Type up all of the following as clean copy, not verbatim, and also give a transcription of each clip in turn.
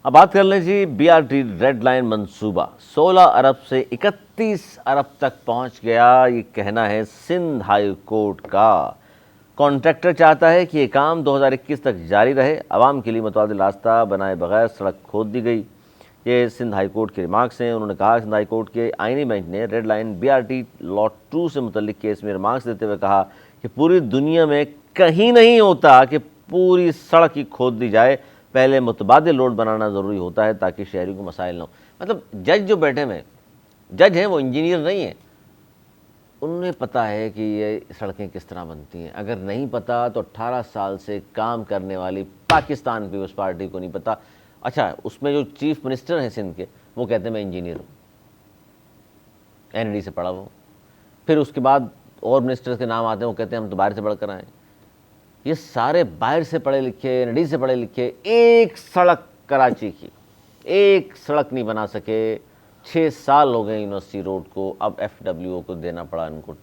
اب بات کر لیں جی B R T red line منصوبہ 16 ارب سے 31 ارب تک پہنچ گیا، یہ کہنا ہے سندھ ہائی کورٹ کا۔ کانٹریکٹر چاہتا ہے کہ یہ کام 2021 تک جاری رہے، عوام کے لیے متبادل راستہ بنائے بغیر سڑک کھود دی گئی۔ یہ سندھ ہائی کورٹ کے ریمارکس ہیں۔ انہوں نے کہا کہ سندھ ہائی کورٹ کے آئینی بینچ نے red line B R T lot 2 سے متعلق کیس میں ریمارکس دیتے ہوئے کہا کہ پوری دنیا میں کہیں نہیں ہوتا کہ پوری سڑک ہی کھود دی جائے، پہلے متبادل روڈ بنانا ضروری ہوتا ہے تاکہ شہریوں کو مسائل نہ ہو۔ مطلب جج جو بیٹھے ہوئے جج ہیں وہ انجینئر نہیں ہیں، انہیں پتہ ہے کہ یہ سڑکیں کس طرح بنتی ہیں۔ اگر نہیں پتہ تو 18 سال سے کام کرنے والی پاکستان پیپلز پارٹی کو نہیں پتہ۔ اچھا، اس میں جو چیف منسٹر ہیں سندھ کے، وہ کہتے ہیں میں انجینئر ہوں، این ڈی سے پڑھا ہوا ہوں۔ پھر اس کے بعد اور منسٹر کے نام آتے ہیں، وہ کہتے ہیں ہم تو باہر سے پڑھ کر آئے ہیں۔ یہ سارے باہر سے پڑھے لکھے، این ڈی سے پڑھے لکھے، ایک سڑک کراچی کی ایک سڑک نہیں بنا سکے۔ 6 سال ہو گئے یونیورسٹی روڈ کو، اب ایف ڈبلیو او کو دینا پڑا ان کو،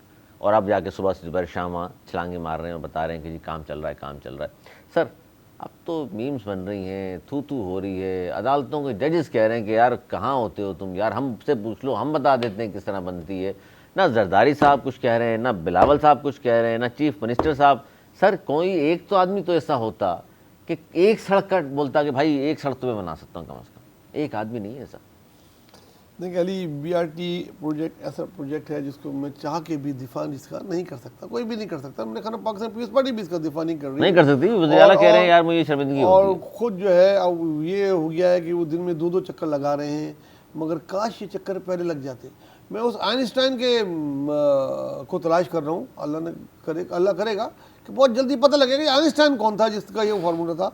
اور اب جا کے صبح سے دوپہر شام چھلانگیں مار رہے ہیں اور بتا رہے ہیں کہ جی کام چل رہا ہے، کام چل رہا ہے۔ سر اب تو میمز بن رہی ہیں، تھو ہو رہی ہے، عدالتوں کے ججز کہہ رہے ہیں کہ یار کہاں ہوتے ہو تم، یار ہم سے پوچھ لو، ہم بتا دیتے ہیں کس طرح بنتی ہے۔ نہ زرداری صاحب کچھ کہہ رہے ہیں، نہ بلاول صاحب کچھ کہہ رہے ہیں، نہ چیف منسٹر صاحب۔ سر کوئی ایک تو آدمی تو ایسا ہوتا کہ ایک سڑک کا بولتا کہ بھائی ایک سڑک تو میں بنا سکتا ہوں کم از کم، ایک آدمی نہیں ہے ایسا۔ دیکھیں علی، بی آر ٹی پروجیکٹ ایسا پروجیکٹ ہے جس کو میں چاہ کے بھی دفاع اس کا نہیں کر سکتا، کوئی بھی نہیں کر سکتا۔ میں نے کہا پاکستان پیپلز پارٹی بھی اس کا دفاع نہیں کر رہی، نہیں کر سکتی، وزیر اعلیٰ کہہ رہے ہیں یار مجھے شرمندگی ہوتی ہے، اور خود جو ہے اب یہ ہو گیا ہے کہ وہ دن میں 2 چکر لگا رہے ہیں، مگر کاش یہ چکر پہلے لگ جاتے۔ میں اس آئنسٹائن کے کو تلاش کر رہا ہوں، اللہ کرے گا کہ بہت جلدی پتہ لگے گا کہ آئنسٹائن کون تھا جس کا یہ فارمولا تھا۔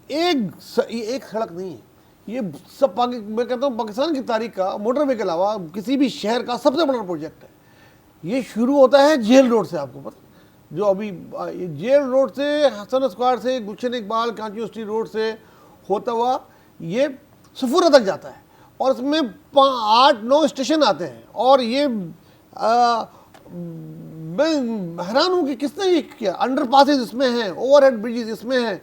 ایک سڑک نہیں ہے یہ، سب میں کہتا ہوں پاکستان کی تاریخ کا موٹر وے کے علاوہ کسی بھی شہر کا سب سے بڑا پروجیکٹ ہے۔ یہ شروع ہوتا ہے جیل روڈ سے، آپ کو پتہ، جو ابھی جیل روڈ سے، حسن اسکوائر سے، گلشن اقبال کانچی یونیورسٹی روڈ سے ہوتا ہوا یہ سفورہ تک جاتا ہے، اور اس میں 8-9 اسٹیشن آتے ہیں۔ اور یہ میں حیران ہوں کہ کس نے یہ کیا، انڈر پاسز اس میں ہیں، اوور ہیڈ بریجز اس میں ہیں۔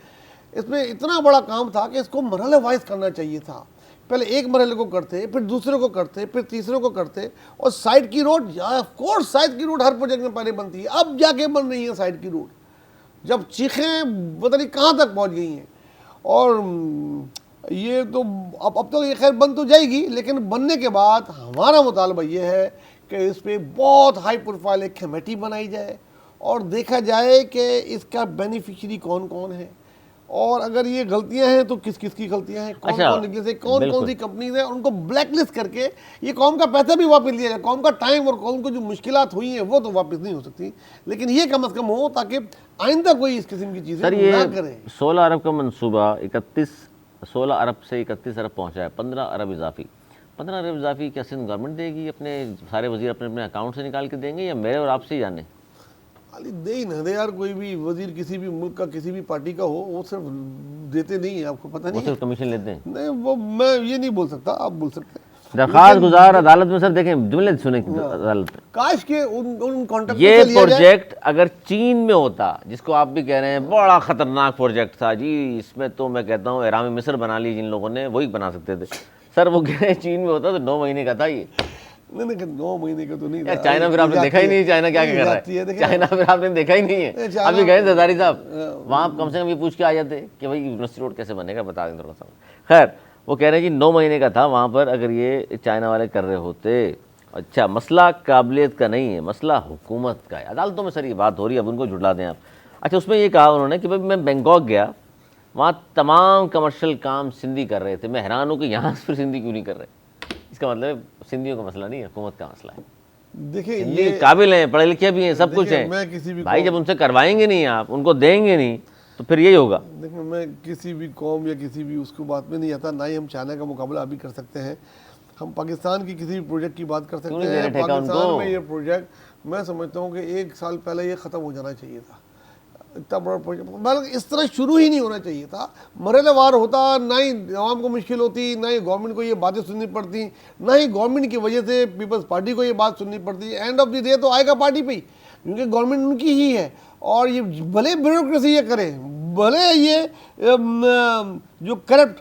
اس میں اتنا بڑا کام تھا کہ اس کو مرحلہ وائز کرنا چاہیے تھا، پہلے ایک مرحلے کو کرتے، پھر دوسرے کو کرتے، پھر تیسرے کو کرتے۔ اور سائڈ کی روڈ، آف کورس سائڈ کی روڈ ہر پروجیکٹ میں پہلے بنتی ہے، اب جا کے بن رہی ہے سائڈ کی روڈ، جب چیخیں پتہ نہیں کہاں تک پہنچ گئی ہیں۔ اور یہ تو اب تو یہ خیر بن تو جائے گی، لیکن بننے کے بعد ہمارا مطالبہ یہ ہے کہ اس پہ بہت ہائی پروفائل ایک کمیٹی بنائی جائے اور دیکھا جائے کہ اس کا بینیفیشری کون کون ہے، اور اگر یہ غلطیاں ہیں تو کس کس کی غلطیاں ہیں، کون کون سی کمپنیز ہیں، ان کو بلیک لسٹ کر کے یہ قوم کا پیسہ بھی واپس لیا جائے۔ قوم کا ٹائم اور قوم کو جو مشکلات ہوئی ہیں وہ تو واپس نہیں ہو سکتی، لیکن یہ کم از کم ہو تاکہ آئندہ کوئی اس قسم کی چیزیں نہ کرے۔ 16 ارب کا منصوبہ 16 ارب سے 31 ارب پہنچا ہے، 15 ارب اضافی۔ 15 ارب اضافی کیا سندھ گورنمنٹ دے گی؟ اپنے سارے وزیر اپنے اپنے اکاؤنٹ سے نکال کے دیں گے، یا میرے اور آپ سے ہی جانے؟ علی دے ہی نہ دے یار، کوئی بھی وزیر کسی بھی ملک کا کسی بھی پارٹی کا ہو، وہ صرف دیتے نہیں ہیں، آپ کو پتہ نہیں، وہ صرف کمیشن لیتے ہیں؟ نہیں وہ میں یہ نہیں بول سکتا، آپ بول سکتے ہیں۔ درخواست گزار عدالت میں، سر دیکھیں جملے سنیں عدالت میں، کاش کے ان کانٹیکٹ یہ پروجیکٹ اگر چین میں ہوتا، جس کو آپ بھی کہہ رہے ہیں بڑا خطرناک پروجیکٹ تھا جی، اس میں تو میں کہتا ہوں احرام مصر بنا لی جن لوگوں نے، وہی بنا سکتے تھے۔ سر وہ کہہ رہے ہیں چین میں ہوتا تو 9 مہینے کا تھا یہ۔ نہیں 9 مہینے کا تو نہیں تھا۔ چائنا پھر آپ نے دیکھا ہی نہیں، چائنا کیا کر رہا ہے، چائنا پھر آپ نے دیکھا ہی نہیں ہے۔ ابھی گئے زرداری صاحب وہاں، کم سے کم یہ پوچھ کے آ جاتے کہ بھائی یونیورسٹی روڈ کیسے بنے گا، بتا دیں تھوڑا سا۔ خیر وہ کہہ رہے ہیں جی 9 مہینے کا تھا وہاں پر، اگر یہ چائنا والے کر رہے ہوتے۔ اچھا، مسئلہ قابلیت کا نہیں ہے، مسئلہ حکومت کا ہے۔ عدالتوں میں سر یہ بات ہو رہی ہے، اب ان کو جھٹلا دیں آپ۔ اچھا، اس میں یہ کہا انہوں نے کہ بھائی میں بینکاک گیا، وہاں تمام کمرشل کام سندھی کر رہے تھے، میں حیران ہوں کہ یہاں پھر سندھی کیوں نہیں کر رہے۔ اس کا مطلب سندھیوں کا مسئلہ نہیں ہے، حکومت کا مسئلہ ہے۔ دیکھیں سندھی قابل ہیں، پڑھے لکھے بھی ہیں، سب کچھ ہیں، بھائی جب ان سے کروائیں گے نہیں، آپ ان کو دیں گے نہیں تو پھر یہی ہوگا۔ دیکھیں میں کسی بھی قوم یا کسی بھی اس کو بات میں نہیں آتا، نہ ہی ہم چائنا کا مقابلہ ابھی کر سکتے ہیں۔ ہم پاکستان کی کسی بھی پروجیکٹ کی بات کر سکتے ہیں۔ پاکستان میں یہ پروجیکٹ میں سمجھتا ہوں کہ 1 سال پہلے یہ ختم ہو جانا چاہیے تھا، اتنا بڑا پروجیکٹ، بلکہ اس طرح شروع ہی نہیں ہونا چاہیے تھا، مرحلہ وار ہوتا، نہ ہی عوام کو مشکل ہوتی، نہ ہی گورنمنٹ کو یہ باتیں سننی پڑتی، نہ ہی گورنمنٹ کی وجہ سے پیپلز پارٹی کو یہ بات سننی پڑتی۔ اینڈ آف دی ڈے تو آئے گا پارٹی پہ ہی، کیونکہ گورنمنٹ ان کی ہی ہے۔ اور یہ بھلے بیوروکریسی یہ کرے، بھلے یہ جو کرپٹ